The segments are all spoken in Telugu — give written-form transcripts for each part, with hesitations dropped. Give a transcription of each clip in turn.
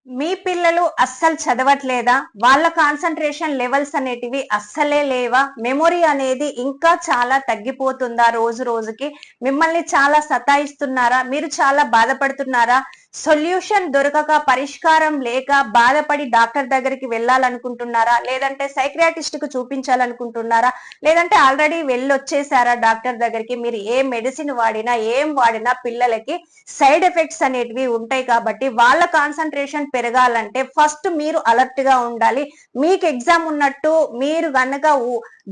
మీ పిల్లలు అస్సలు చదవట్లేదా? వాళ్ళ కాన్సంట్రేషన్ లెవెల్స్ అనేటివి అస్సలే లేవా? మెమొరీ అనేది ఇంకా చాలా తగ్గిపోతుందా రోజు రోజుకి? మిమ్మల్ని చాలా సతాయిస్తున్నారా? మీరు చాలా బాధపడుతున్నారా? సొల్యూషన్ దొరకక, పరిష్కారం లేక బాధపడి డాక్టర్ దగ్గరికి వెళ్ళాలనుకుంటున్నారా? లేదంటే సైక్రియాటిస్ట్ కు చూపించాలనుకుంటున్నారా? లేదంటే ఆల్రెడీ వెళ్ళొచ్చేసారా డాక్టర్ దగ్గరికి? మీరు ఏ మెడిసిన్ వాడినా, ఏం వాడినా పిల్లలకి సైడ్ ఎఫెక్ట్స్ అనేటివి ఉంటాయి కాబట్టి వాళ్ళ కాన్సంట్రేషన్ పెరగాలంటే ఫస్ట్ మీరు అలర్ట్ గా ఉండాలి. మీకు ఎగ్జామ్ ఉన్నట్టు మీరు గనక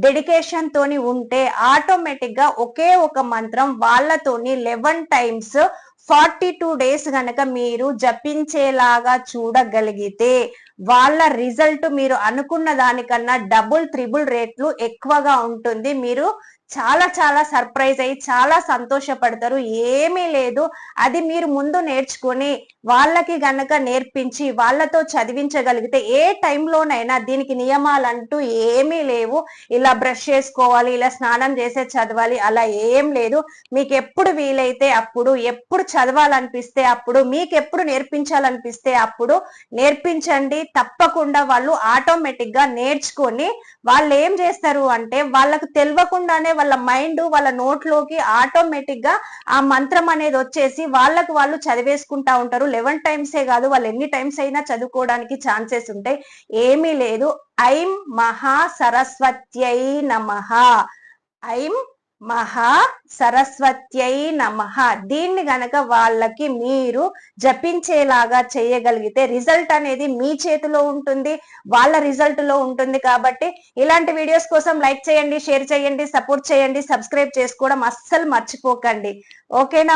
డెడికేషన్ తోని ఉంటే ఆటోమేటిక్ గా ఒకే ఒక మంత్రం వాళ్ళతోని 11 టైమ్స్ 42 డేస్ గనక మీరు జపించేలాగా చూడగలిగితే వాళ్ళ రిజల్ట్ మీరు అనుకున్న దానికన్నా డబుల్ త్రిబుల్ రేట్లు ఎక్కువగా ఉంటుంది. మీరు చాలా చాలా సర్ప్రైజ్ అయ్యి చాలా సంతోషపడతారు. ఏమీ లేదు, అది మీరు ముందు నేర్చుకొని వాళ్ళకి గనక నేర్పించి వాళ్ళతో చదివించగలిగితే ఏ టైంలోనైనా దీనికి నియమాలంటూ ఏమీ లేవు. ఇలా బ్రష్ చేసుకోవాలి, ఇలా స్నానం చేసే చదవాలి, అలా ఏం లేదు. మీకు ఎప్పుడు వీలైతే అప్పుడు, ఎప్పుడు చదవాలనిపిస్తే అప్పుడు, మీకు ఎప్పుడు నేర్పించాలనిపిస్తే అప్పుడు నేర్పించండి. తప్పకుండా వాళ్ళు ఆటోమేటిక్ గా నేర్చుకొని వాళ్ళు ఏం చేస్తారు అంటే వాళ్ళకు తెలియకుండానే వాళ్ళ మైండ్ వాళ్ళ నోట్లోకి ఆటోమేటిక్ గా ఆ మంత్రం అనేది వచ్చేసి వాళ్ళకు వాళ్ళు చదివేసుకుంటా ఉంటారు. 11 టైమ్సే కాదు, వాళ్ళు ఎన్ని టైమ్స్ అయినా చదువుకోవడానికి ఛాన్సెస్ ఉంటాయి. ఏమీ లేదు. ఐం మహా సరస్వత్యై నమః, ఐం మహా సరస్వత్యై నమః. దీన్ని గనక వాళ్ళకి మీరు జపించేలాగా చేయగలిగితే రిజల్ట్ అనేది మీ చేతిలో ఉంటుంది, వాళ్ళ రిజల్ట్ లో ఉంటుంది. కాబట్టి ఇలాంటి వీడియోస్ కోసం లైక్ చేయండి, షేర్ చేయండి, సపోర్ట్ చేయండి, సబ్స్క్రైబ్ చేసుకోవడం అస్సలు మర్చిపోకండి. ఓకేనా?